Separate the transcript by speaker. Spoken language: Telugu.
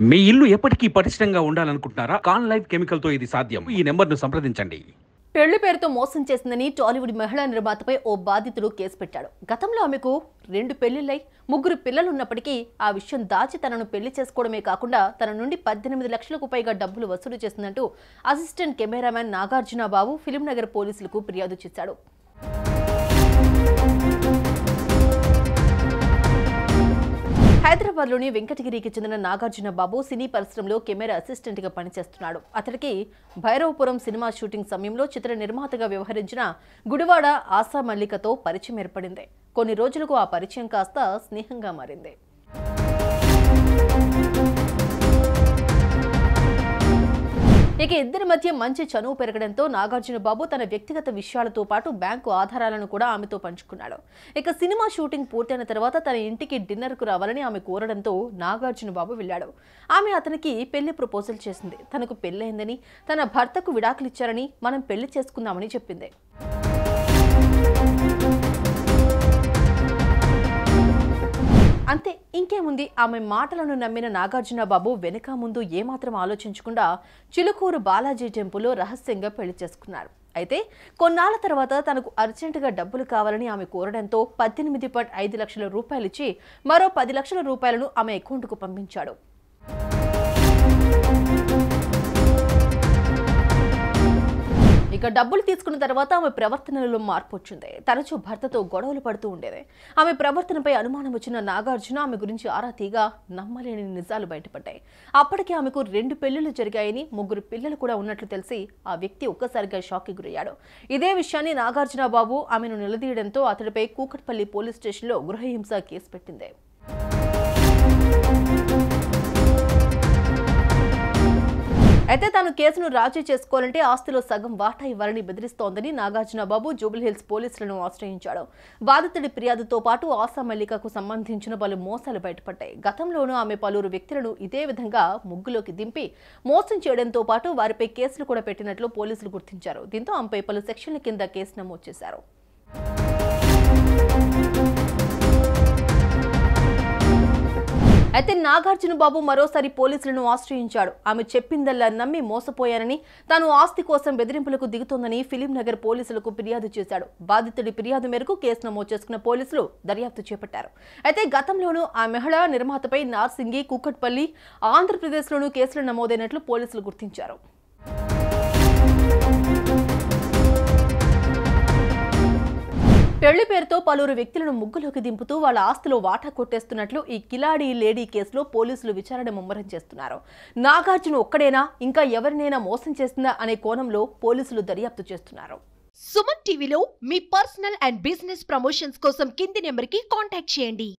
Speaker 1: మీ ఇల్లు ఎప్పటికీ పటిష్టంగా ఉండాలనుకుంటున్నారా? కాన్ లైఫ్ కెమికల్ తో ఇది సాధ్యం. ఈ నెంబర్ను సంప్రదించండి.
Speaker 2: పెళ్లి పేరుతో మోసం చేసిందని టాలీవుడ్ మహిళా నిర్మాతపై ఓ బాధితుడు కేసు పెట్టాడు. గతంలో ఆమెకు 2 పెళ్లిళ్లై 3 పిల్లలున్నప్పటికీ ఆ విషయం దాచి తనను పెళ్లి చేసుకోవడమే కాకుండా తన నుండి 18 లక్షలకు పైగా డబ్బులు వసూలు చేసిందంటూ అసిస్టెంట్ కెమెరామెన్ నాగార్జున బాబు ఫిలిం నగర్ పోలీసులకు ఫిర్యాదు చేశాడు. హైదరాబాద్లోని వెంకటగిరికి చెందిన నాగార్జున బాబు సినీ పరిశ్రమలో కెమెరా అసిస్టెంట్గా పనిచేస్తున్నాడు. అతడికి భైరవపురం సినిమా షూటింగ్ సమయంలో చిత్ర నిర్మాతగా వ్యవహరించిన గుడివాడ ఆశా మల్లికతో పరిచయం ఏర్పడింది. కొన్ని రోజులకు ఆ పరిచయం కాస్త స్నేహంగా మారింది. ఇక ఇద్దరి మధ్య మంచి చనువు పెరగడంతో నాగార్జున బాబు తన వ్యక్తిగత విషయాలతో పాటు బ్యాంకు ఆధారాలను కూడా ఆమెతో పంచుకున్నాడు. ఇక సినిమా షూటింగ్ పూర్తయిన తర్వాత తన ఇంటికి డిన్నర్కు రావాలని ఆమె కోరడంతో నాగార్జున బాబు వెళ్ళాడు. ఆమె అతనికి పెళ్లి ప్రపోజల్ చేసింది. తనకు పెళ్లైందని, తన భర్తకు విడాకులు ఇచ్చారని, మనం పెళ్లి చేసుకుందామని చెప్పింది. అంతే, ఇంకేముంది. ఆమె మాటలను నమ్మిన నాగార్జున బాబు వెనుక ముందు ఏమాత్రం ఆలోచించకుండా చిలుకూరు బాలాజీ టెంపుల్లో రహస్యంగా పెళ్లి చేసుకున్నారు. అయితే కొన్నాళ్ల తర్వాత తనకు అర్జెంటుగా డబ్బులు కావాలని ఆమె కోరడంతో 18.5 లక్షల రూపాయలిచ్చి మరో 10 లక్షల రూపాయలను ఆమె అకౌంట్కు పంపించాడు. ఇక డబ్బులు తీసుకున్న తర్వాత ఆమె ప్రవర్తనలో మార్పు వచ్చింది. తరచూ భర్తతో గొడవలు పడుతూ ఉండేది. ఆమె ప్రవర్తనపై అనుమానం వచ్చిన నాగార్జున ఆమె గురించి ఆరా తీగా నమ్మలేని నిజాలు బయటపడ్డాయి. అప్పటికే ఆమెకు 2 పెళ్లిళ్లు జరిగాయని, 3 పిల్లలు కూడా ఉన్నట్లు తెలిసి ఆ వ్యక్తి ఒక్కసారిగా షాక్కి గురయ్యాడు. ఇదే విషయాన్ని నాగార్జున బాబు ఆమెను నిలదీయడంతో అతడిపై కూకట్పల్లి పోలీస్ స్టేషన్లో గృహహింస కేసు పెట్టింది. అయితే తాను కేసును రాజీ చేసుకోవాలంటే ఆస్తిలో సగం వాటా ఇవ్వాలని బెదిరిస్తోందని నాగార్జున బాబు జూబ్లీహిల్స్ పోలీసులను ఆశ్రయించాడు. బాధితుడి ఫిర్యాదుతో పాటు ఆశా మల్లికకు సంబంధించిన పలు మోసాలు బయటపడ్డాయి. గతంలోనూ ఆమె పలువురు వ్యక్తులను ఇదే విధంగా ముగ్గులోకి దింపి మోసం చేయడంతో పాటు వారిపై కేసులు కూడా పెట్టినట్లు పోలీసులు గుర్తించారు. దీంతో ఆమెపై పలు సెక్షన్ల కింద కేసు నమోదు చేశారు. అయితే నాగార్జున బాబు మరోసారి పోలీసులను ఆశ్రయించాడు. ఆమె చెప్పిందల్లా నమ్మి మోసపోయానని, తాను ఆస్తి కోసం బెదిరింపులకు దిగుతోందని ఫిలిం నగర్ పోలీసులకు ఫిర్యాదు చేశాడు. బాధితుడి ఫిర్యాదు మేరకు కేసు నమోదు చేసుకున్న పోలీసులు దర్యాప్తు చేపట్టారు. అయితే గతంలోనూ ఆ మహిళా నిర్మాతపై నార్సింగి, కూకట్పల్లి, ఆంధ్రప్రదేశ్లోనూ కేసులు నమోదైనట్లు పోలీసులు గుర్తించారు. పెళ్లి పేరుతో పలువురు వ్యక్తులను ముగ్గులోకి దింపుతూ వాళ్ళ ఆస్తిలో వాటా కొట్టేస్తున్నట్లు ఈ కిలాడి లేడీ కేసులో పోలీసులు విచారణ ముమ్మరం చేస్తున్నారు. నాగార్జున ఒక్కడేనా, ఇంకా ఎవరినైనా మోసం చేసిందా అనే కోణంలో పోలీసులు దర్యాప్తు చేస్తున్నారు.
Speaker 3: సుమన్ టీవీలో మీ పర్సనల్ అండ్ బిజినెస్ ప్రమోషన్స్ కోసం కింది నెంబర్కి కాంటాక్ట్ చేయండి.